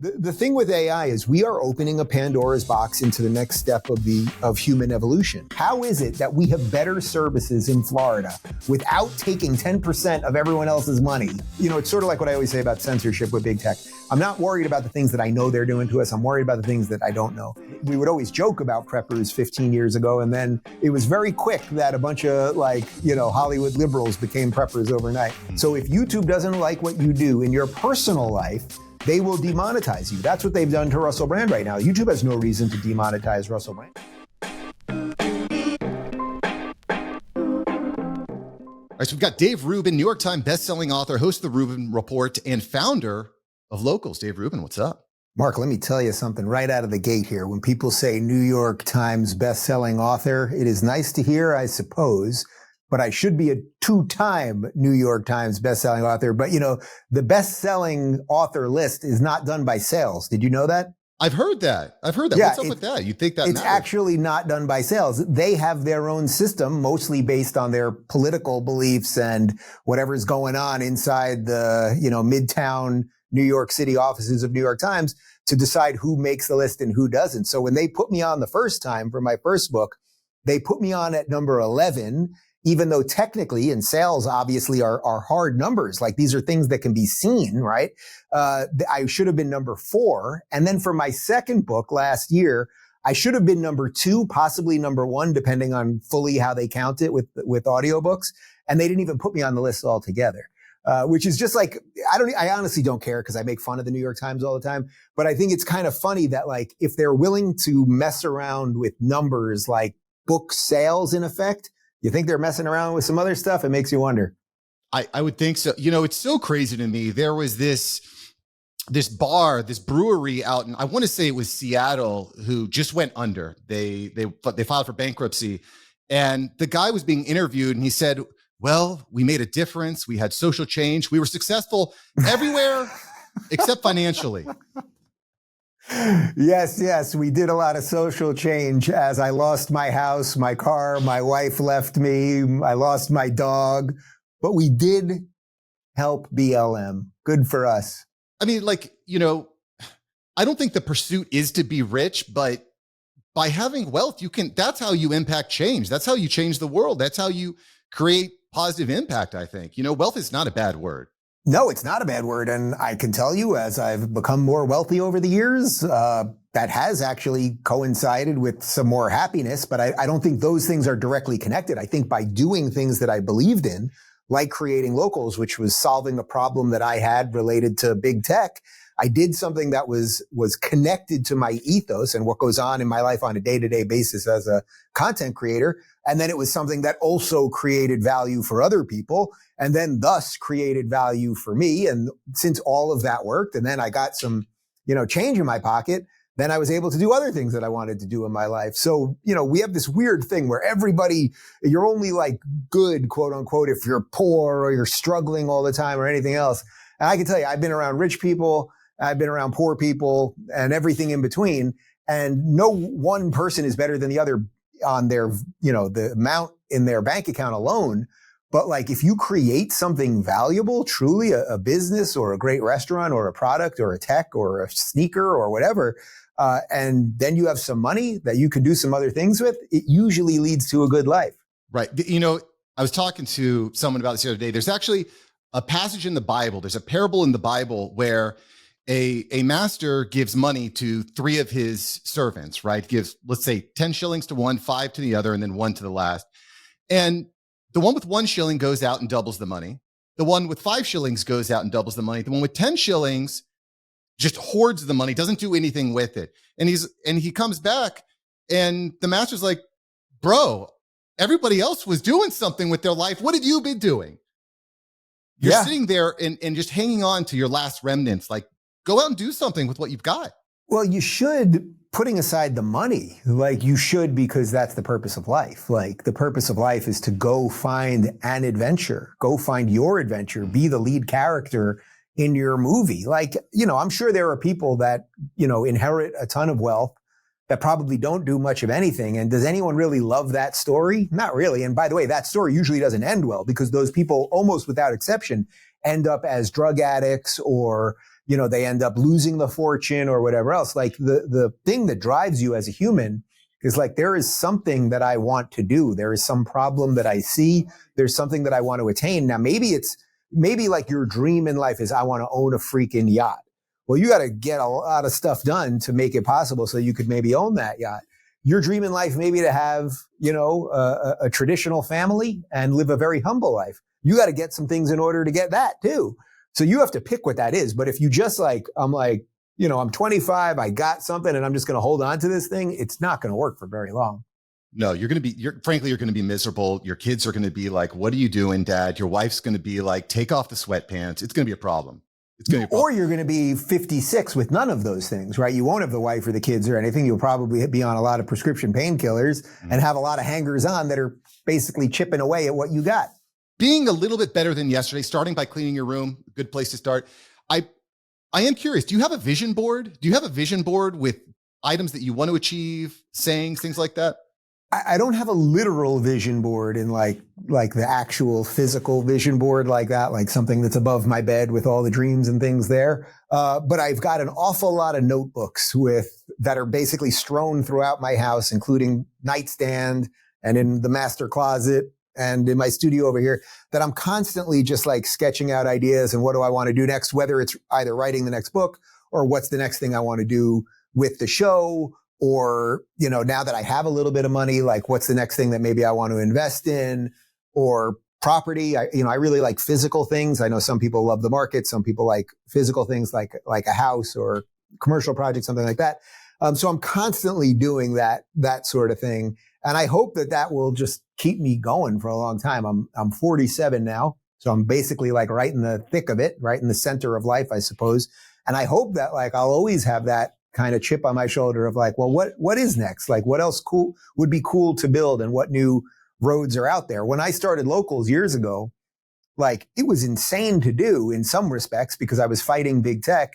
The thing with AI is we are opening a Pandora's box into the next step of human evolution. How is it that we have better services in Florida without taking 10% of everyone else's money? You know, it's sort of like what I always say about censorship with big tech. I'm not worried about the things that I know they're doing to us. I'm worried about the things that I don't know. We would always joke about preppers 15 years ago, and then it was very quick that a bunch of Hollywood liberals became preppers overnight. So if YouTube doesn't like what you do in your personal life, they will demonetize you. That's what they've done to Russell Brand right now. YouTube has no reason to demonetize Russell Brand. All right, so we've got Dave Rubin, New York Times bestselling author, host of the Rubin Report, and founder of Locals. Dave Rubin, what's up? Mark, let me tell you something right out of the gate here. When people say New York Times bestselling author, it is nice to hear, I suppose, but I should be a two-time New York Times bestselling author. But, you know, the bestselling author list is not done by sales. Did you know that? I've heard that. Yeah, what's up with that? You think that it's matters? Actually not done by sales. They have their own system, mostly based on their political beliefs and whatever's going on inside the, Midtown New York City offices of New York Times to decide who makes the list and who doesn't. So when they put me on the first time for my first book, they put me on at number 11, even though technically in sales, obviously are hard numbers. Like these are things that can be seen, right? I should have been number 4. And then for my second book last year, I should have been number 2, possibly number 1, depending on fully how they count it with audiobooks. And they didn't even put me on the list altogether. Which is just like, I honestly don't care because I make fun of the New York Times all the time. But I think it's kind of funny that like, if they're willing to mess around with numbers like book sales in effect, you think they're messing around with some other stuff? It makes you wonder. I would think so. You know, it's so crazy to me. There was this brewery out in, I want to say it was Seattle, who just went under. They filed for bankruptcy. And the guy was being interviewed and he said, well, we made a difference. We had social change. We were successful everywhere except financially. Yes. We did a lot of social change as I lost my house, my car, my wife left me, I lost my dog, but we did help BLM. Good for us. I mean, I don't think the pursuit is to be rich, but by having wealth, that's how you impact change. That's how you change the world. That's how you create positive impact, I think. Wealth is not a bad word. No, it's not a bad word. And I can tell you, as I've become more wealthy over the years, that has actually coincided with some more happiness. But I don't think those things are directly connected. I think by doing things that I believed in, like creating Locals, which was solving a problem that I had related to big tech, I did something that was connected to my ethos and what goes on in my life on a day-to-day basis as a content creator. And then it was something that also created value for other people and then thus created value for me. And since all of that worked and then I got some, change in my pocket, then I was able to do other things that I wanted to do in my life. So, we have this weird thing where you're only like good, quote unquote, if you're poor or you're struggling all the time or anything else. And I can tell you, I've been around rich people, I've been around poor people and everything in between. And no one person is better than the other on their, the amount in their bank account alone. But like, if you create something valuable, truly a business or a great restaurant or a product or a tech or a sneaker or whatever, and then you have some money that you can do some other things with, it usually leads to a good life. Right. I was talking to someone about this the other day. There's actually a passage in the Bible. There's a parable in the Bible where a master gives money to 3 of his servants, right? Gives, let's say 10 shillings to one, 5 to the other, and then 1 to the last. And the one with 1 shilling goes out and doubles the money. The one with 5 shillings goes out and doubles the money. The one with 10 shillings just hoards the money, doesn't do anything with it. And he comes back and the master's like, bro, everybody else was doing something with their life. What have you been doing? You're sitting there and just hanging on to your last remnants. Like, go out and do something with what you've got. Well, you should, putting aside the money, like you should, because that's the purpose of life. Like the purpose of life is to go find an adventure, go find your adventure, be the lead character in your movie. Like, I'm sure there are people that, inherit a ton of wealth that probably don't do much of anything. And does anyone really love that story? Not really. And by the way, that story usually doesn't end well because those people, almost without exception, end up as drug addicts or they end up losing the fortune or whatever else. Like the thing that drives you as a human is like, there is something that I want to do. There is some problem that I see. There's something that I want to attain. Now, maybe like your dream in life is I want to own a freaking yacht. Well, you got to get a lot of stuff done to make it possible so you could maybe own that yacht. Your dream in life maybe to have, a traditional family and live a very humble life. You got to get some things in order to get that too. So you have to pick what that is. But if you just I'm 25, I got something and I'm just going to hold on to this thing, it's not going to work for very long. No, you're going to be miserable. Your kids are going to be like, what are you doing, Dad? Your wife's going to be like, take off the sweatpants. It's going to be a problem. Or you're going to be 56 with none of those things, right? You won't have the wife or the kids or anything. You'll probably be on a lot of prescription painkillers and have a lot of hangers on that are basically chipping away at what you got. Being a little bit better than yesterday, starting by cleaning your room, good place to start. I am curious. Do you have a vision board? Do you have a vision board with items that you want to achieve, sayings, things like that? I don't have a literal vision board in like the actual physical vision board like that, like something that's above my bed with all the dreams and things there. But I've got an awful lot of notebooks that are basically strewn throughout my house, including nightstand and in the master closet and in my studio over here, that I'm constantly just like sketching out ideas and what do I want to do next, whether it's either writing the next book or what's the next thing I want to do with the show. Or, now that I have a little bit of money, like what's the next thing that maybe I want to invest in, or property. I really like physical things. I know some people love the market. Some people like physical things like a house or commercial project, something like that. So I'm constantly doing that sort of thing. And I hope that will just keep me going for a long time. I'm 47 now. So I'm basically like right in the thick of it, right in the center of life, I suppose. And I hope that like I'll always have that kind of chip on my shoulder of like, well, what is next? Like what else would be cool to build and what new roads are out there? When I started Locals years ago, like it was insane to do in some respects because I was fighting big tech.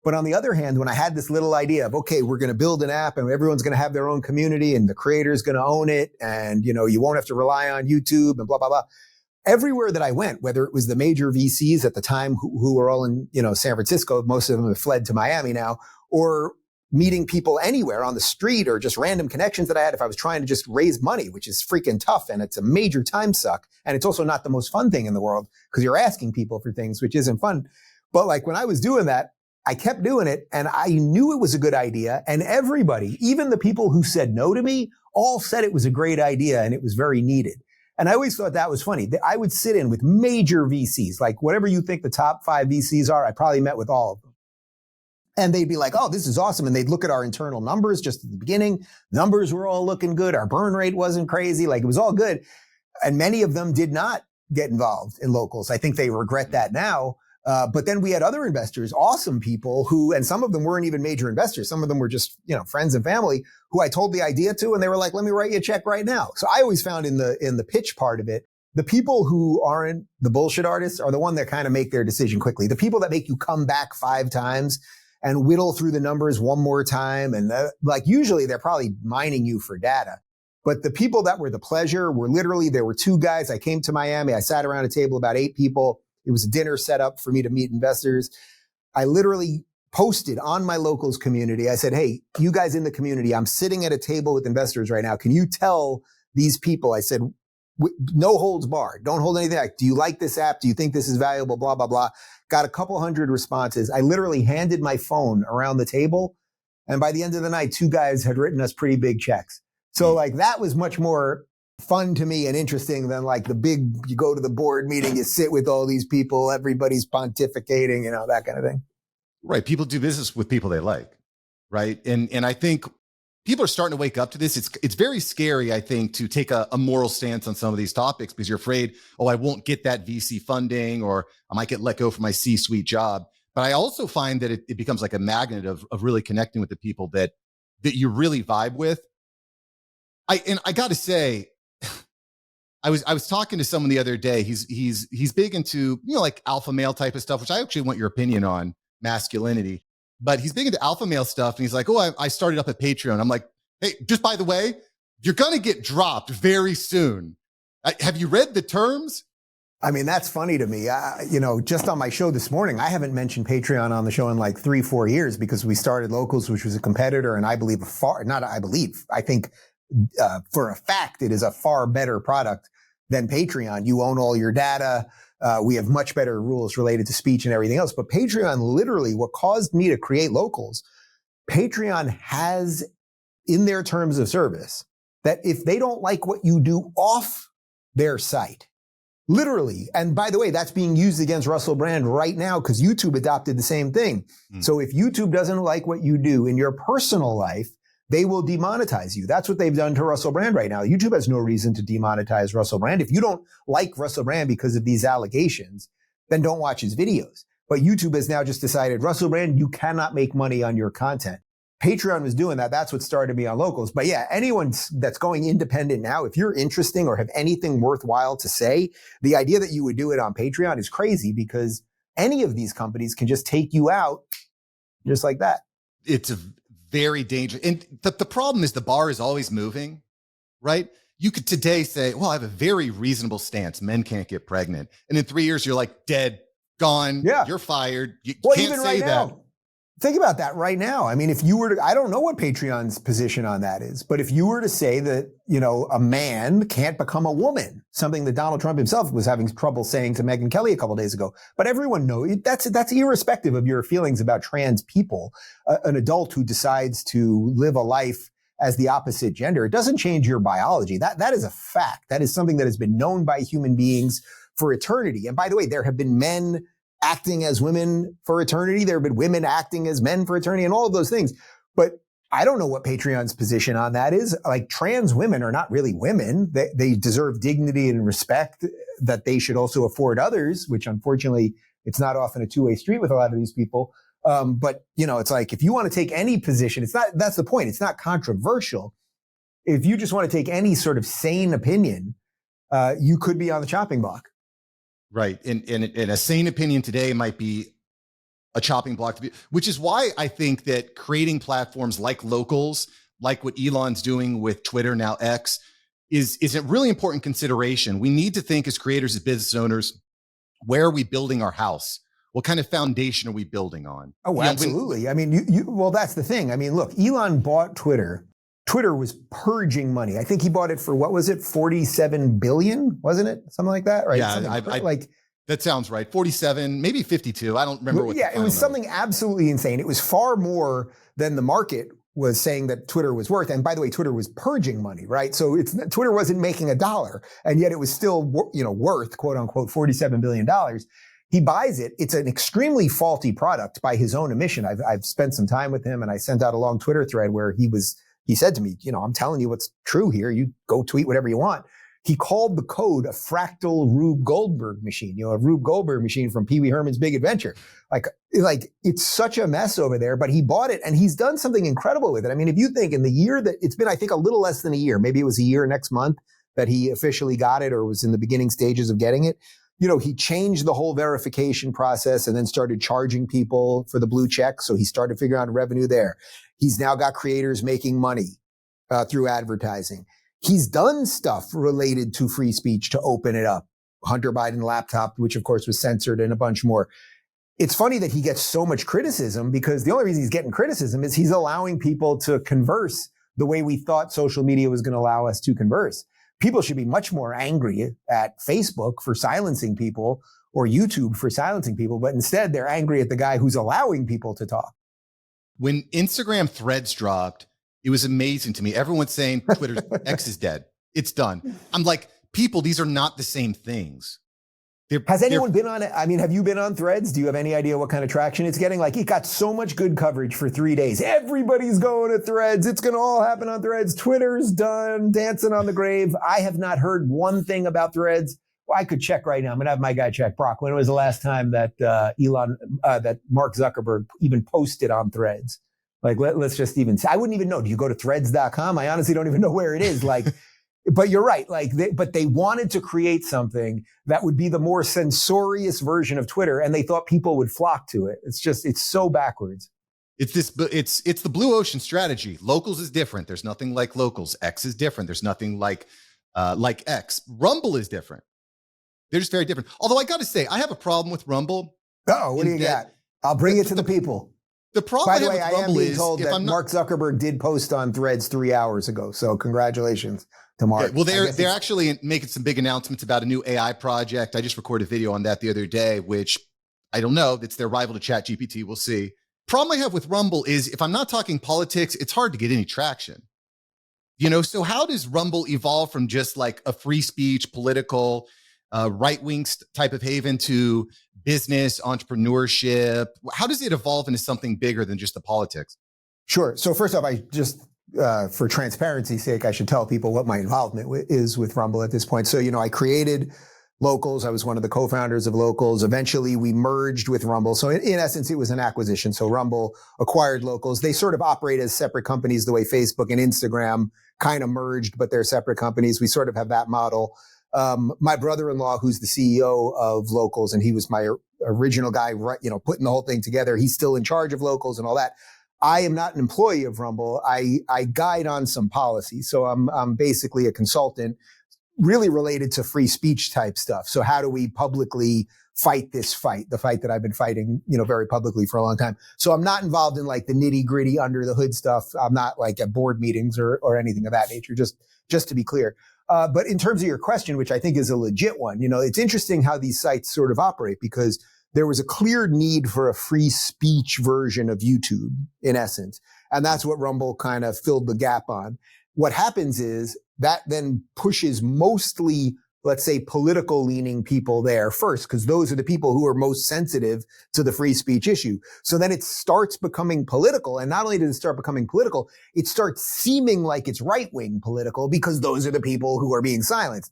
But on the other hand, when I had this little idea of, okay, we're going to build an app and everyone's going to have their own community and the creator's going to own it. And, you won't have to rely on YouTube and blah, blah, blah. Everywhere that I went, whether it was the major VCs at the time who were all in, San Francisco, most of them have fled to Miami now, or meeting people anywhere on the street or just random connections that I had if I was trying to just raise money, which is freaking tough. And it's a major time suck. And it's also not the most fun thing in the world because you're asking people for things, which isn't fun. But like when I was doing that, I kept doing it and I knew it was a good idea. And everybody, even the people who said no to me, all said it was a great idea and it was very needed. And I always thought that was funny. I would sit in with major VCs, like whatever you think the top 5 VCs are, I probably met with all of them. And they'd be like, oh, this is awesome. And they'd look at our internal numbers just at the beginning. Numbers were all looking good. Our burn rate wasn't crazy. Like it was all good. And many of them did not get involved in Locals. I think they regret that now. But then we had other investors, awesome people and some of them weren't even major investors. Some of them were just, friends and family who I told the idea to, and they were like, let me write you a check right now. So I always found in the pitch part of it, the people who aren't the bullshit artists are the one that kind of make their decision quickly. The people that make you come back 5 times and whittle through the numbers one more time. And usually they're probably mining you for data. But the people that were the pleasure were literally, there were 2 guys. I came to Miami. I sat around a table, about 8 people. It was a dinner set up for me to meet investors. I literally posted on my Locals community. I said, hey, you guys in the community, I'm sitting at a table with investors right now. Can you tell these people, I said, no holds barred. Don't hold anything back. Do you like this app? Do you think this is valuable? Blah, blah, blah. Got a couple hundred responses. I literally handed my phone around the table. And by the end of the night, 2 guys had written us pretty big checks. So like that was much more fun to me and interesting than like you go to the board meeting, you sit with all these people, everybody's pontificating, that kind of thing. Right. People do business with people they like. Right. And I think people are starting to wake up to this. It's very scary, I think, to take a moral stance on some of these topics because you're afraid, I won't get that VC funding or I might get let go from my C-suite job. But I also find that it becomes like a magnet of really connecting with the people that you really vibe with. I got to say, I was talking to someone the other day. He's big into, like alpha male type of stuff, which I actually want your opinion on, masculinity. But he's big into alpha male stuff. And he's like, I started up a Patreon. I'm like, hey, just by the way, you're going to get dropped very soon. Have you read the terms? I mean, that's funny to me. Just on my show this morning, I haven't mentioned Patreon on the show in like 3-4 years because we started Locals, which was a competitor, and I think for a fact it is a far better product than Patreon. You own all your data. We have much better rules related to speech and everything else. But Patreon, literally, what caused me to create Locals, Patreon has in their terms of service that if they don't like what you do off their site, literally, and by the way, that's being used against Russell Brand right now because YouTube adopted the same thing. So if YouTube doesn't like what you do in your personal life, they will demonetize you. That's what they've done to Russell Brand right now. YouTube has no reason to demonetize Russell Brand. If you don't like Russell Brand because of these allegations, then don't watch his videos. But YouTube has now just decided, Russell Brand, you cannot make money on your content. Patreon was doing that. That's what started me on Locals. But yeah, anyone that's going independent now, if you're interesting or have anything worthwhile to say, the idea that you would do it on Patreon is crazy because any of these companies can just take you out just like that. It's a very dangerous. And the problem is the bar is always moving, right? You could today say, well, I have a very reasonable stance. Men can't get pregnant. And in 3 years, you're like dead, gone. Yeah. You're fired. You can't say that. Think about that right now. I mean, if you were to, I don't know what Patreon's position on that is, but if you were to say that, a man can't become a woman, something that Donald Trump himself was having trouble saying to Megyn Kelly a couple of days ago, but everyone knows that's irrespective of your feelings about trans people, an adult who decides to live a life as the opposite gender, it doesn't change your biology. That is a fact. That is something that has been known by human beings for eternity. And by the way, there have been men acting as women for eternity. There have been women acting as men for eternity and all of those things. But I don't know what Patreon's position on that is. Like, trans women are not really women. They deserve dignity and respect that they should also afford others, which unfortunately it's not often a two-way street with a lot of these people. But it's like, if you want to take any position, that's the point. It's not controversial. If you just want to take any sort of sane opinion, you could be on the chopping block. Right. And a sane opinion today might be a chopping block to be, which is why I think that creating platforms like Locals, like what Elon's doing with Twitter, now X, is a really important consideration. We need to think as creators, as business owners, where are we building our house? What kind of foundation are we building on? Oh, absolutely. I mean, well, that's the thing. I mean, look, Elon bought Twitter. Twitter was purging money. I think he bought it for, what was it, 47 billion, wasn't it? Something like that, right? Yeah, that sounds right. 47, maybe 52. I don't remember what. Yeah, it was something absolutely insane. It was far more than the market was saying that Twitter was worth. And by the way, Twitter was purging money, right? So Twitter wasn't making a dollar, and yet it was still, worth, quote unquote, $47 billion. He buys it. It's an extremely faulty product by his own admission. I've spent some time with him, and I sent out a long Twitter thread where he said to me, I'm telling you what's true here. You go tweet whatever you want. He called the code a fractal Rube Goldberg machine, a Rube Goldberg machine from Pee Wee Herman's Big Adventure. Like it's such a mess over there, but he bought it and he's done something incredible with it. I mean, if you think in the year that it's been, I think a little less than a year, maybe it was a year next month that he officially got it or was in the beginning stages of getting it. He changed the whole verification process and then started charging people for the blue check. So he started figuring out revenue there. He's now got creators making money through advertising. He's done stuff related to free speech to open it up. Hunter Biden laptop, which of course was censored, and a bunch more. It's funny that he gets so much criticism because the only reason he's getting criticism is he's allowing people to converse the way we thought social media was going to allow us to converse. People should be much more angry at Facebook for silencing people or YouTube for silencing people, but instead they're angry at the guy who's allowing people to talk. When Instagram Threads dropped, it was amazing to me. Everyone's saying Twitter X is dead. It's done. I'm like, people, these are not the same things. Has anyone been on it? I mean, have you been on Threads? Do you have any idea what kind of traction it's getting? Like, it got so much good coverage for 3 days. Everybody's going to Threads. It's going to all happen on Threads. Twitter's done, dancing on the grave. I have not heard one thing about Threads. Well, I could check right now. I'm going to have my guy check. Brock, when was the last time that that Mark Zuckerberg even posted on Threads? Like, let's just even say, I wouldn't even know. Do you go to threads.com? I honestly don't even know where it is. Like, but you're right. Like, but they wanted to create something that would be the more censorious version of Twitter, and they thought people would flock to it. It's so backwards. It's the blue ocean strategy. Locals is different. There's nothing like Locals. X is different. There's nothing like X. Rumble is different. They're just very different. Although I got to say, I have a problem with Rumble. Oh, what do you got? I'll bring it to the people. The problem By the way, I am being told that I'm Mark Zuckerberg did post on Threads 3 hours ago. So congratulations to Mark. Okay, well, they're actually making some big announcements about a new AI project. I just recorded a video on that the other day, which I don't know. It's their rival to ChatGPT. We'll see. Problem I have with Rumble is if I'm not talking politics, it's hard to get any traction. So how does Rumble evolve from just like a free speech, political, right-wing type of haven to business, entrepreneurship? How does it evolve into something bigger than just the politics? Sure. So first off, I just, for transparency's sake, I should tell people what my involvement is with Rumble at this point. So, I created Locals. I was one of the co-founders of Locals. Eventually, we merged with Rumble. So in essence, it was an acquisition. So Rumble acquired Locals. They sort of operate as separate companies the way Facebook and Instagram kind of merged, but they're separate companies. We sort of have that model. My brother-in-law, who's the CEO of Locals, and he was my original guy, putting the whole thing together. He's still in charge of Locals and all that. I am not an employee of Rumble. I guide on some policy. So I'm basically a consultant really related to free speech type stuff. So how do we publicly fight this fight, the fight that I've been fighting, very publicly for a long time. So I'm not involved in like the nitty gritty under the hood stuff. I'm not like at board meetings or anything of that nature, just to be clear. But in terms of your question, which I think is a legit one, it's interesting how these sites sort of operate because there was a clear need for a free speech version of YouTube in essence. And that's what Rumble kind of filled the gap on. What happens is that then pushes mostly, let's say, political leaning people there first, because those are the people who are most sensitive to the free speech issue. So then it starts becoming political. And not only does it start becoming political, it starts seeming like it's right-wing political because those are the people who are being silenced.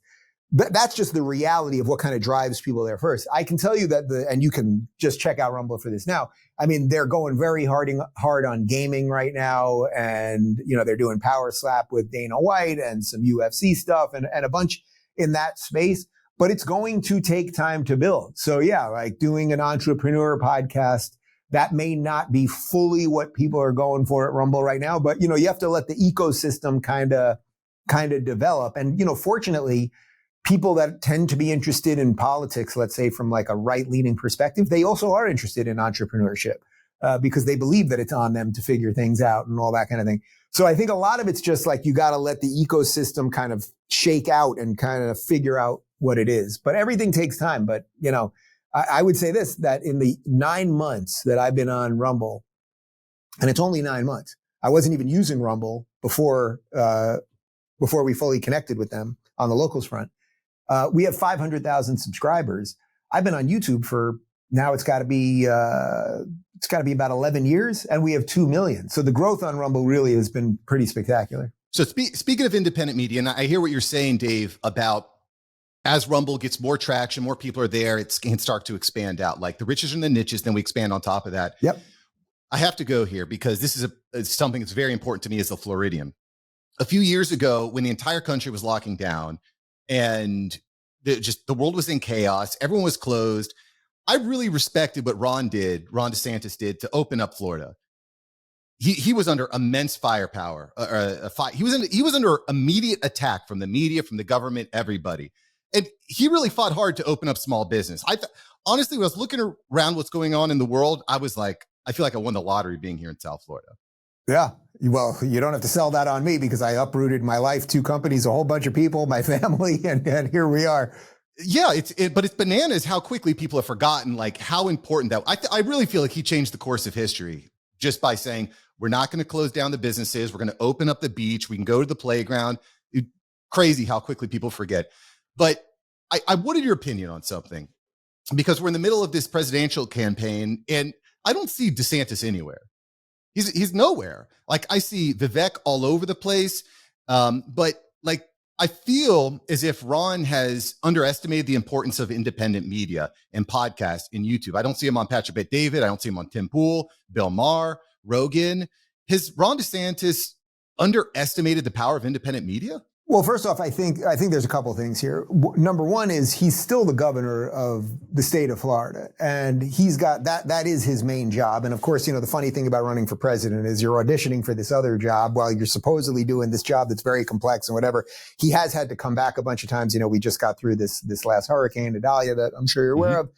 That's just the reality of what kind of drives people there first. I can tell you that and you can just check out Rumble for this now. I mean, they're going very hard on gaming right now. And, they're doing Power Slap with Dana White and some UFC stuff and a bunch in that space, but it's going to take time to build. So yeah, like doing an entrepreneur podcast, that may not be fully what people are going for at Rumble right now, but you have to let the ecosystem kind of develop. And, fortunately, people that tend to be interested in politics, let's say from like a right-leaning perspective, they also are interested in entrepreneurship because they believe that it's on them to figure things out and all that kind of thing. So I think a lot of it's just like you got to let the ecosystem kind of shake out and kind of figure out what it is. But everything takes time. But, I would say this, that in the 9 months that I've been on Rumble, and it's only 9 months, I wasn't even using Rumble before we fully connected with them on the Locals front. We have 500,000 subscribers. I've been on YouTube for now. It's got to be about 11 years, and we have 2 million. So the growth on Rumble really has been pretty spectacular. So speaking of independent media, and I hear what you're saying, Dave, about as Rumble gets more traction, more people are there, it can start to expand out. Like the riches and the niches, then we expand on top of that. Yep. I have to go here because this is something that's very important to me as a Floridian. A few years ago, when the entire country was locking down and the world was in chaos, everyone was closed, I really respected what Ron DeSantis did to open up Florida. He was under immense firepower. He was under immediate attack from the media, from the government, everybody. And he really fought hard to open up small business. Honestly, when I was looking around what's going on in the world, I was like, I feel like I won the lottery being here in South Florida. Yeah. Well, you don't have to sell that on me because I uprooted my life, 2 companies, a whole bunch of people, my family, and here we are. Yeah, but it's bananas how quickly people have forgotten like how important that. I really feel like he changed the course of history just by saying we're not going to close down the businesses. We're going to open up the beach. We can go to the playground. Crazy how quickly people forget. But I wanted your opinion on something because we're in the middle of this presidential campaign and I don't see DeSantis anywhere. He's nowhere. Like I see Vivek all over the place. But like, I feel as if Ron has underestimated the importance of independent media and podcasts and YouTube. I don't see him on Patrick Bet-David. I don't see him on Tim Pool, Bill Maher, Rogan. Has Ron DeSantis underestimated the power of independent media? Well, first off, I think there's a couple things here. Number one is he's still the governor of the state of Florida, and he's got that is his main job. And of course, the funny thing about running for president is you're auditioning for this other job while you're supposedly doing this job that's very complex and whatever. He has had to come back a bunch of times. We just got through this last hurricane, Idalia, that I'm sure you're aware of.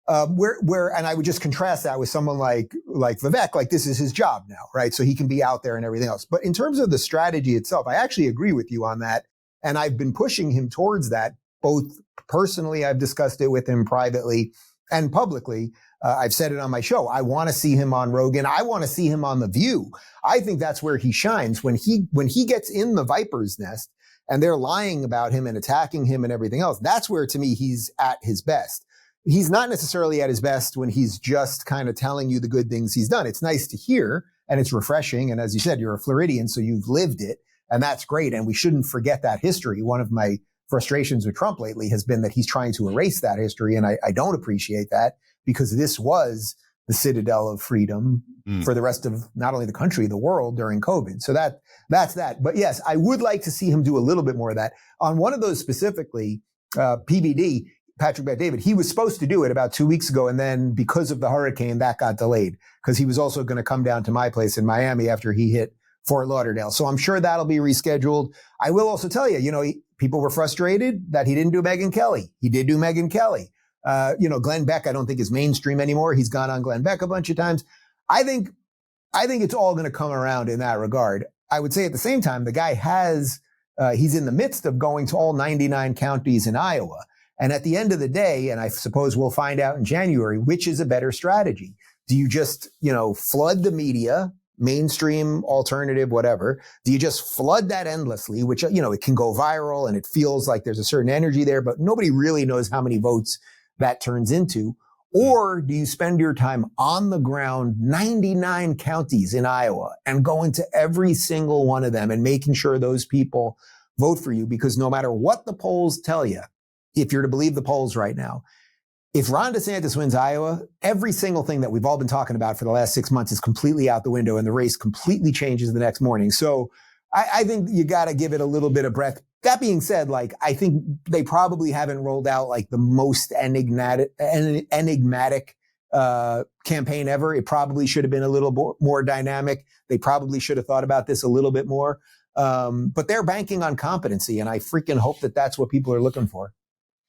And I would just contrast that with someone like Vivek, like this is his job now, right? So he can be out there and everything else. But in terms of the strategy itself, I actually agree with you on that. And I've been pushing him towards that, both personally, I've discussed it with him privately and publicly. I've said it on my show. I want to see him on Rogan. I want to see him on The View. I think that's where he shines when he gets in the viper's nest and they're lying about him and attacking him and everything else. That's where, to me, he's at his best. He's not necessarily at his best when he's just kind of telling you the good things he's done. It's nice to hear and it's refreshing. And as you said, you're a Floridian, so you've lived it. And that's great. And we shouldn't forget that history. One of my frustrations with Trump lately has been that he's trying to erase that history. And I don't appreciate that, because this was the citadel of freedom for the rest of not only the country, the world during COVID. So that's that. But yes, I would like to see him do a little bit more of that. On one of those specifically, PBD, Patrick Bet-David, he was supposed to do it about 2 weeks ago. And then because of the hurricane, that got delayed, because he was also going to come down to my place in Miami after he hit Fort Lauderdale. So I'm sure that'll be rescheduled. I will also tell you, people were frustrated that he didn't do Megyn Kelly. He did do Megyn Kelly. Glenn Beck, I don't think is mainstream anymore. He's gone on Glenn Beck a bunch of times. I think it's all going to come around in that regard. I would say at the same time, the guy he's in the midst of going to all 99 counties in Iowa. And at the end of the day, and I suppose we'll find out in January, which is a better strategy? Do you just, flood the media, mainstream, alternative, whatever? Do you just flood that endlessly, which, it can go viral and it feels like there's a certain energy there, but nobody really knows how many votes that turns into? Or do you spend your time on the ground, 99 counties in Iowa, and go into every single one of them and making sure those people vote for you? Because no matter what the polls tell you, if you're to believe the polls right now, if Ron DeSantis wins Iowa, every single thing that we've all been talking about for the last 6 months is completely out the window, and the race completely changes the next morning. So I think you got to give it a little bit of breath. That being said, I think they probably haven't rolled out the most enigmatic campaign ever. It probably should have been a little more dynamic. They probably should have thought about this a little bit more. But they're banking on competency, and I freaking hope that that's what people are looking for.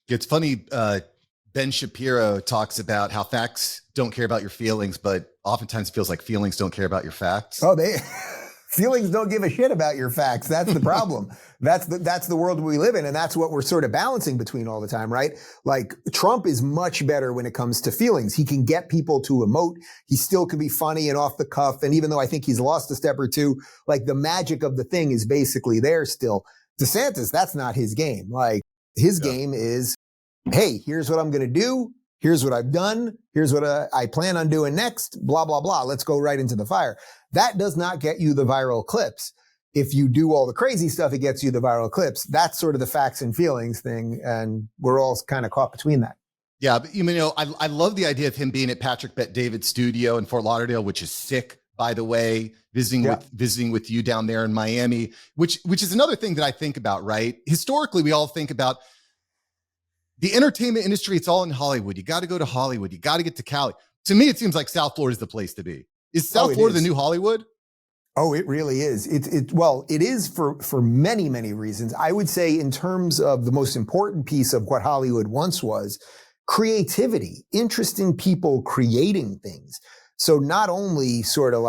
It's funny. Ben Shapiro talks about how facts don't care about your feelings, but oftentimes it feels like feelings don't care about your facts. Oh, feelings don't give a shit about your facts. That's the problem. That's the world we live in. And that's what we're sort of balancing between all the time, right? Trump is much better when it comes to feelings. He can get people to emote. He still can be funny and off the cuff. And even though I think he's lost a step or two, the magic of the thing is basically there still. DeSantis, that's not his game. His game is, hey, here's what I'm going to do. Here's what I've done. Here's what I plan on doing next. Blah, blah, blah. Let's go right into the fire. That does not get you the viral clips. If you do all the crazy stuff, it gets you the viral clips. That's sort of the facts and feelings thing. And we're all kind of caught between that. Yeah. But, I love the idea of him being at Patrick Bet-David's studio in Fort Lauderdale, which is sick, by the way, visiting with you down there in Miami, which is another thing that I think about, right? Historically, we all think about the entertainment industry. It's all in Hollywood. You got to go to Hollywood. You got to get to Cali. To me, it seems like South Florida is the place to be. Is South Florida the new Hollywood? Oh, it really is. It is for many, many reasons. I would say in terms of the most important piece of what Hollywood once was, creativity, interesting people creating things. So not only sort of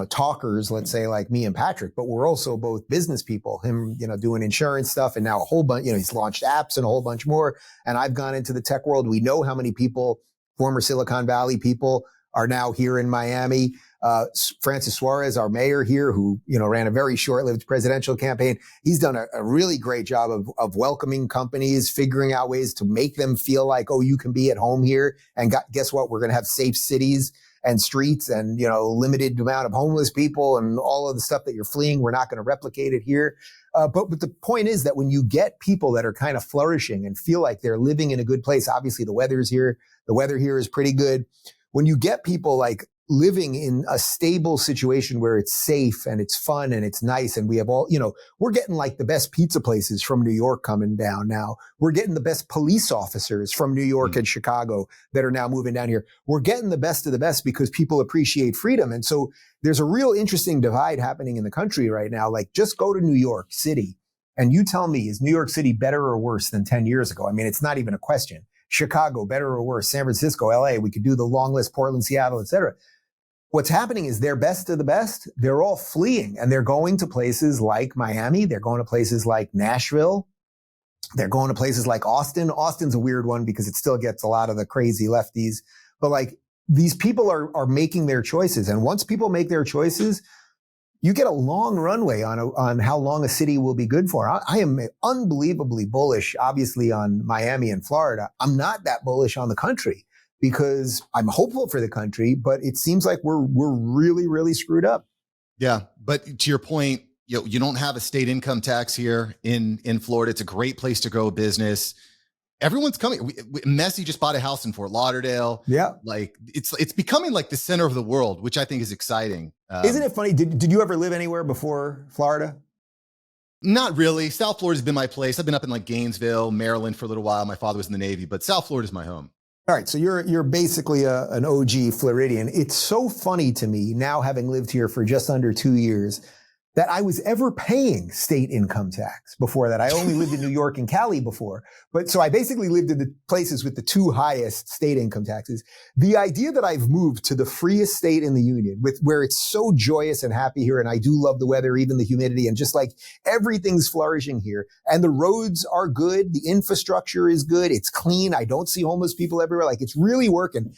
talkers, let's say like me and Patrick, but we're also both business people, him, doing insurance stuff, and now a whole bunch, he's launched apps and a whole bunch more. And I've gone into the tech world. We know how many people, former Silicon Valley people, are now here in Miami. Francis Suarez, our mayor here, who, ran a very short-lived presidential campaign. He's done a really great job of welcoming companies, figuring out ways to make them feel like, oh, you can be at home here. And guess what? We're going to have safe cities and streets and, limited amount of homeless people and all of the stuff that you're fleeing. We're not going to replicate it here. But the point is that when you get people that are kind of flourishing and feel like they're living in a good place, obviously the weather here is pretty good. When you get people like living in a stable situation where it's safe and it's fun and it's nice. And we have all, we're getting like the best pizza places from New York coming down now. We're getting the best police officers from New York and Chicago that are now moving down here. We're getting the best of the best because people appreciate freedom. And so there's a real interesting divide happening in the country right now. Like, just go to New York City and you tell me, is New York City better or worse than 10 years ago? I mean, it's not even a question. Chicago, better or worse? San Francisco, LA, we could do the long list, Portland, Seattle, et cetera. What's happening is they're best of the best. They're all fleeing and they're going to places like Miami. They're going to places like Nashville. They're going to places like Austin. Austin's a weird one because it still gets a lot of the crazy lefties. But like, these people are making their choices. And once people make their choices, you get a long runway on how long a city will be good for. I am unbelievably bullish, obviously, on Miami and Florida. I'm not that bullish on the country because I'm hopeful for the country, but it seems like we're really, really screwed up. Yeah. But to your point, you don't have a state income tax here in Florida. It's a great place to grow a business. Everyone's coming. Messi just bought a house in Fort Lauderdale. Yeah. Like it's becoming like the center of the world, which I think is exciting. Isn't it funny? Did you ever live anywhere before Florida? Not really. South Florida's been my place. I've been up in like Gainesville, Maryland for a little while. My father was in the Navy, but South Florida's my home. All right. So you're basically an OG Floridian. It's so funny to me now, having lived here for just under 2 years, that I was ever paying state income tax before that. I only lived in New York and Cali before. But so I basically lived in the places with the two highest state income taxes. The idea that I've moved to the freest state in the union, where it's so joyous and happy here, and I do love the weather, even the humidity, and just like everything's flourishing here, and the roads are good, the infrastructure is good, it's clean, I don't see homeless people everywhere, like it's really working.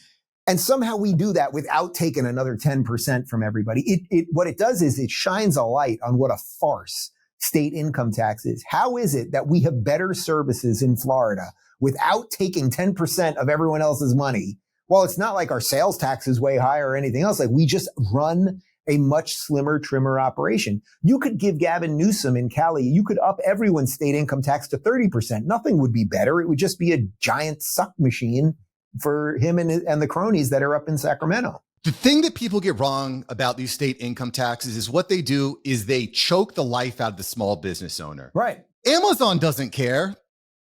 And somehow we do that without taking another 10% from everybody. What it does is it shines a light on what a farce state income tax is. How is it that we have better services in Florida without taking 10% of everyone else's money? Well, it's not like our sales tax is way higher or anything else. Like, we just run a much slimmer, trimmer operation. You could give Gavin Newsom in Cali, you could up everyone's state income tax to 30%. Nothing would be better. It would just be a giant suck machine for him and the cronies that are up in Sacramento. The thing that people get wrong about these state income taxes is what they do is they choke the life out of the small business owner. Right. Amazon doesn't care.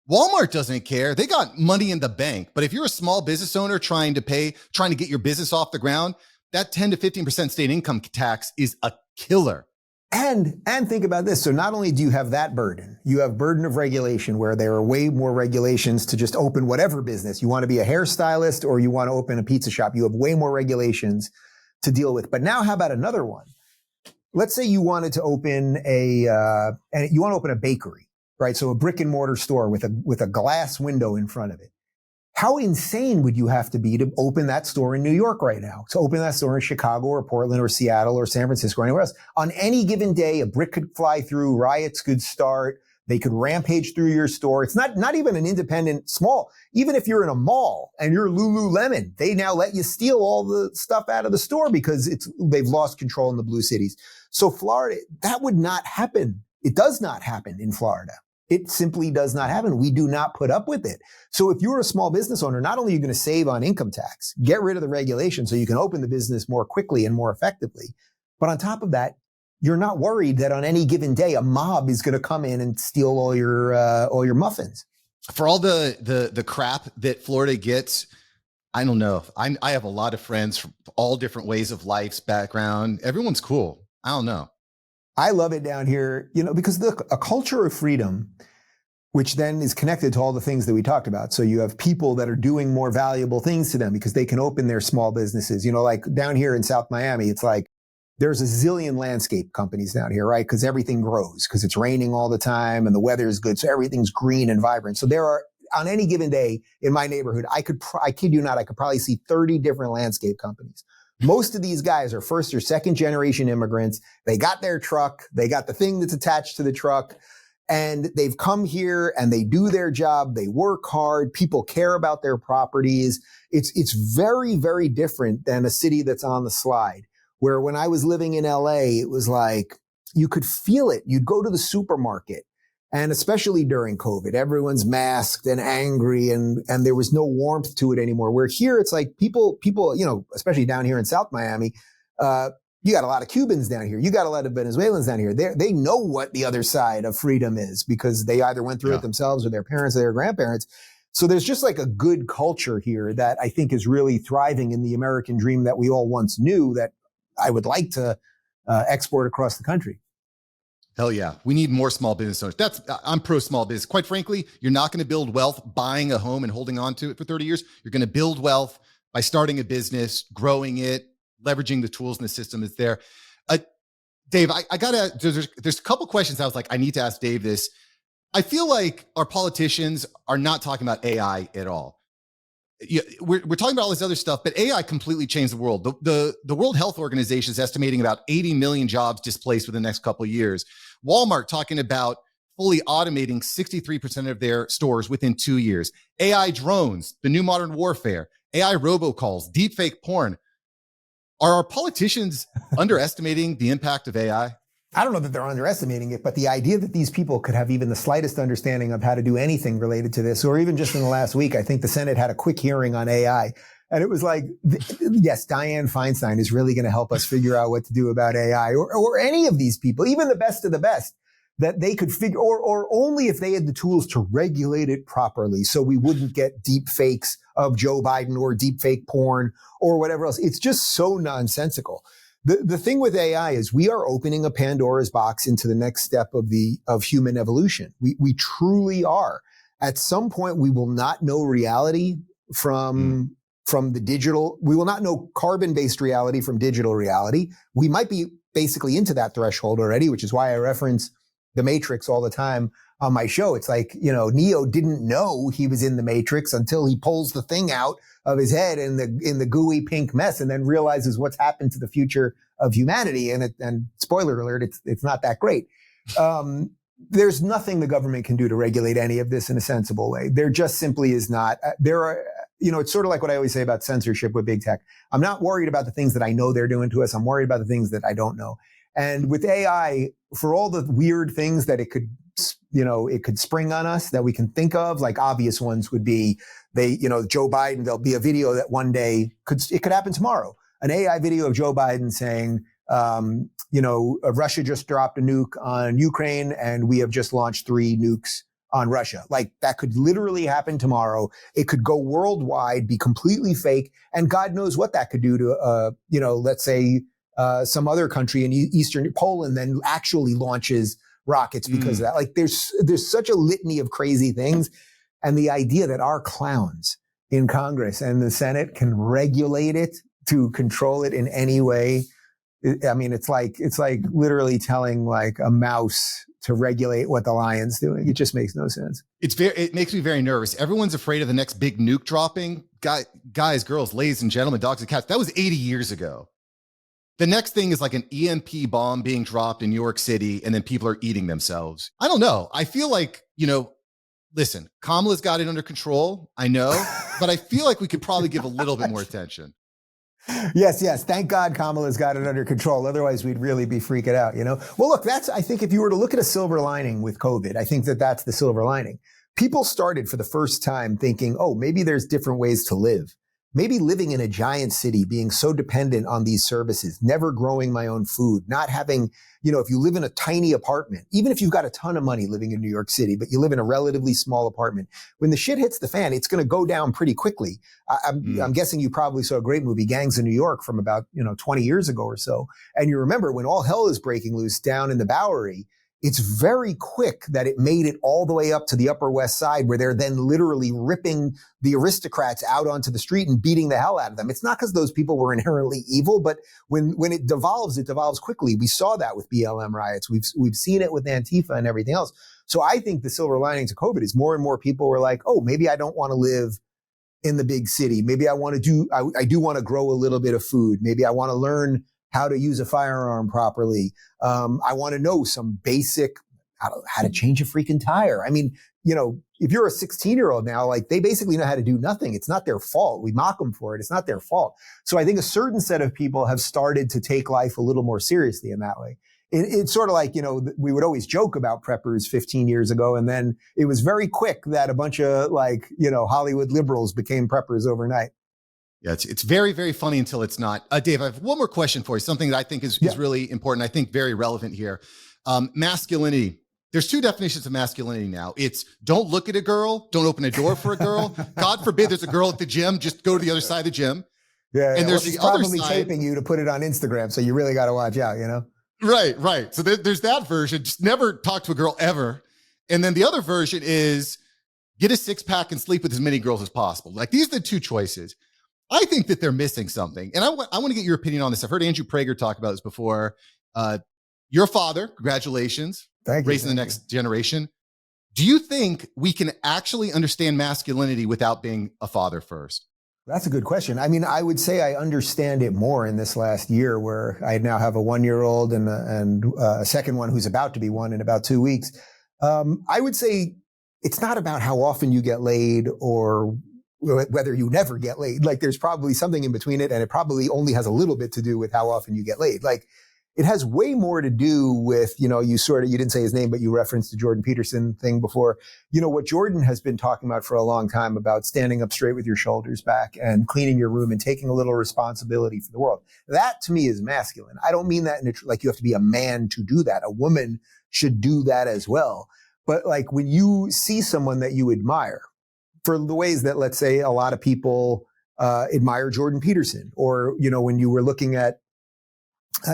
Walmart doesn't care. They got money in the bank. But if you're a small business owner trying to get your business off the ground, that 10 to 15% state income tax is a killer. And think about this. So not only do you have that burden, you have burden of regulation where there are way more regulations to just open whatever business. You want to be a hairstylist or you want to open a pizza shop. You have way more regulations to deal with. But now how about another one? Let's say you wanted to open a bakery, right? So a brick and mortar store with a glass window in front of it. How insane would you have to be to open that store in New York right now? To open that store in Chicago or Portland or Seattle or San Francisco or anywhere else. On any given day, a brick could fly through, riots could start, they could rampage through your store. It's not even an independent small. Even if you're in a mall and you're Lululemon, they now let you steal all the stuff out of the store because they've lost control in the blue cities. So Florida, that would not happen. It does not happen in Florida. It simply does not happen. We do not put up with it. So if you're a small business owner, not only are you going to save on income tax, get rid of the regulation so you can open the business more quickly and more effectively. But on top of that, you're not worried that on any given day, a mob is going to come in and steal all your muffins. For all the crap that Florida gets, I don't know. I have a lot of friends from all different ways of life's background. Everyone's cool. I don't know. I love it down here, because a culture of freedom, which then is connected to all the things that we talked about. So you have people that are doing more valuable things to them because they can open their small businesses. Like down here in South Miami, it's like there's a zillion landscape companies down here, right? Because everything grows because it's raining all the time and the weather is good. So everything's green and vibrant. So there are, on any given day in my neighborhood, I kid you not, I could probably see 30 different landscape companies. Most of these guys are first or second generation immigrants. They got their truck. They got the thing that's attached to the truck and they've come here and they do their job. They work hard. People care about their properties. It's very, very different than a city that's on the slide where when I was living in LA, it was like you could feel it. You'd go to the supermarket And especially during COVID, everyone's masked and angry and there was no warmth to it anymore. Where here, it's like people, especially down here in South Miami, you got a lot of Cubans down here. You got a lot of Venezuelans down here. They know what the other side of freedom is because they either went through it themselves or their parents or their grandparents. So there's just like a good culture here that I think is really thriving in the American dream that we all once knew that I would like to export across the country. Hell yeah. We need more small business owners. I'm pro small business. Quite frankly, you're not going to build wealth buying a home and holding on to it for 30 years. You're going to build wealth by starting a business, growing it, leveraging the tools in the system that's there. Dave, there's a couple questions I was like, I need to ask Dave this. I feel like our politicians are not talking about AI at all. We're talking about all this other stuff, but AI completely changed the world. The World Health Organization is estimating about 80 million jobs displaced within the next couple of years. Walmart talking about fully automating 63% of their stores within 2 years. AI drones, the new modern warfare, AI robocalls, deepfake porn. Are our politicians underestimating the impact of AI? I don't know that they're underestimating it, but the idea that these people could have even the slightest understanding of how to do anything related to this, or even just in the last week, I think the Senate had a quick hearing on AI. And it was like, yes, Dianne Feinstein is really going to help us figure out what to do about AI, or any of these people, even the best of the best, that they could figure, or only if they had the tools to regulate it properly so we wouldn't get deep fakes of Joe Biden or deep fake porn or whatever else. It's just so nonsensical. The thing with AI is we are opening a Pandora's box into the next step of human evolution. We truly are. At some point, we will not know reality from the digital. We will not know carbon-based reality from digital reality. We might be basically into that threshold already, which is why I reference The Matrix all the time on my show. It's like, Neo didn't know he was in the Matrix until he pulls the thing out of his head in the gooey pink mess and then realizes what's happened to the future of humanity. And spoiler alert, it's not that great. There's nothing the government can do to regulate any of this in a sensible way. There just simply is not. It's sort of like what I always say about censorship with big tech. I'm not worried about the things that I know they're doing to us. I'm worried about the things that I don't know. And with AI, for all the weird things that it could spring on us that we can think of, like obvious ones would be Joe Biden, there'll be a video that one day it could happen tomorrow. An AI video of Joe Biden saying, Russia just dropped a nuke on Ukraine and we have just launched 3 nukes on Russia. Like that could literally happen tomorrow. It could go worldwide, be completely fake. And God knows what that could do to, let's say, some other country in Eastern Poland then actually launches rockets because of that. Like there's such a litany of crazy things. And the idea that our clowns in Congress and the Senate can regulate it to control it in any way. I mean, it's like literally telling like a mouse to regulate what the lion's doing. It just makes no sense. It makes me very nervous. Everyone's afraid of the next big nuke dropping. Guys, girls, ladies and gentlemen, dogs and cats. That was 80 years ago. The next thing is like an EMP bomb being dropped in New York City and then people are eating themselves. I don't know. I feel like, listen, Kamala's got it under control. I know, but I feel like we could probably give a little bit more attention. Yes. Thank God Kamala's got it under control. Otherwise, we'd really be freaking out, Well, look, I think if you were to look at a silver lining with COVID, I think that's the silver lining. People started for the first time thinking, oh, maybe there's different ways to live. Maybe living in a giant city, being so dependent on these services, never growing my own food, not having, if you live in a tiny apartment, even if you've got a ton of money living in New York City, but you live in a relatively small apartment, when the shit hits the fan, it's going to go down pretty quickly. I'm guessing you probably saw a great movie, Gangs of New York, from about, 20 years ago or so. And you remember when all hell is breaking loose down in the Bowery, it's very quick that it made it all the way up to the Upper West Side where they're then literally ripping the aristocrats out onto the street and beating the hell out of them. It's not because those people were inherently evil, but when it devolves quickly. We saw that with BLM riots. We've seen it with Antifa and everything else. So I think the silver lining to COVID is more and more people were like, oh, maybe I don't want to live in the big city. Maybe I do want to grow a little bit of food. Maybe I want to learn how to use a firearm properly. I want to know some basic, how to change a freaking tire. I mean, if you're a 16-year-old now, like they basically know how to do nothing. It's not their fault. We mock them for it. It's not their fault. So I think a certain set of people have started to take life a little more seriously in that way. it's sort of like, we would always joke about preppers 15 years ago. And then it was very quick that a bunch of Hollywood liberals became preppers overnight. Yeah, it's very, very funny until it's not. Dave, I have one more question for you, something that I think is really important. I think very relevant here. Masculinity. There's two definitions of masculinity now. It's don't look at a girl, don't open a door for a girl. God forbid there's a girl at the gym, just go to the other side of the gym. Yeah, and there's the other probably side taping you to put it on Instagram, so you really got to watch out, Right. So there's that version. Just never talk to a girl ever. And then the other version is get a six-pack and sleep with as many girls as possible. Like, these are the two choices. I think that they're missing something. And I want to get your opinion on this. I've heard Andrew Prager talk about this before. You're a father. Congratulations. Thank you. Raising the next generation. Do you think we can actually understand masculinity without being a father first? That's a good question. I mean, I would say I understand it more in this last year, where I now have a 1-year-old and a second one who's about to be one in about 2 weeks. I would say it's not about how often you get laid or whether you never get laid. Like, there's probably something in between it, and it probably only has a little bit to do with how often you get laid. Like, it has way more to do with, you didn't say his name, but you referenced the Jordan Peterson thing before. What Jordan has been talking about for a long time about standing up straight with your shoulders back and cleaning your room and taking a little responsibility for the world. That to me is masculine. I don't mean that like you have to be a man to do that. A woman should do that as well. But like, when you see someone that you admire for the ways that, let's say, a lot of people admire Jordan Peterson, or, when you were looking at,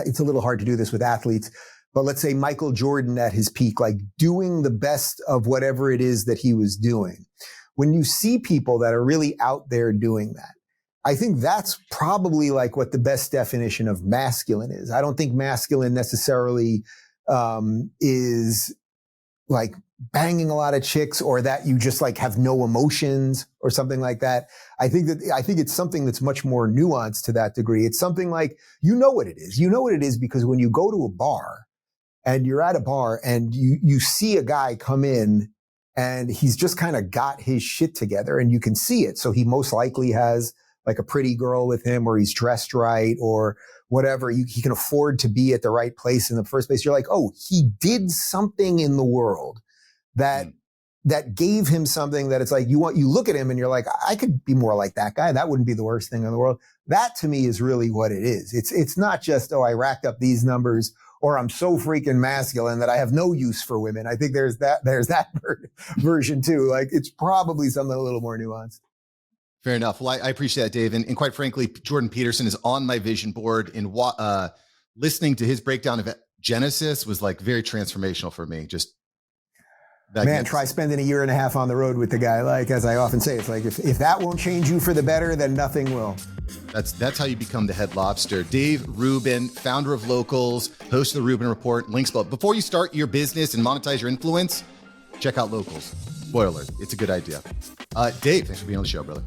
it's a little hard to do this with athletes, but let's say Michael Jordan at his peak, like doing the best of whatever it is that he was doing. When you see people that are really out there doing that, I think that's probably like what the best definition of masculine is. I don't think masculine necessarily is like banging a lot of chicks, or that you just like have no emotions or something like that. I think it's something that's much more nuanced to that degree. It's something like, what it is. What it is because when you go to a bar and you're at a bar and you see a guy come in and he's just kind of got his shit together and you can see it. So he most likely has like a pretty girl with him, or he's dressed right, or whatever. He can afford to be at the right place in the first place. You're like, oh, he did something in the world that gave him something that it's like, you look at him and you're like, I could be more like that guy. That wouldn't be the worst thing in the world. That to me is really what it is. It's not just, oh, I racked up these numbers, or I'm so freaking masculine that I have no use for women. I think there's that version too. Like, it's probably something a little more nuanced. Fair enough. Well, I appreciate that, Dave. And quite frankly, Jordan Peterson is on my vision board, and listening to his breakdown of Genesis was like very transformational for me. Just try spending a year and a half on the road with the guy. Like, as I often say, it's like, if that won't change you for the better, then nothing will. That's how you become the head lobster. Dave Rubin, founder of Locals, host of the Rubin Report, links below. Before you start your business and monetize your influence, check out Locals. Spoiler alert, it's a good idea. Dave, thanks for being on the show, brother.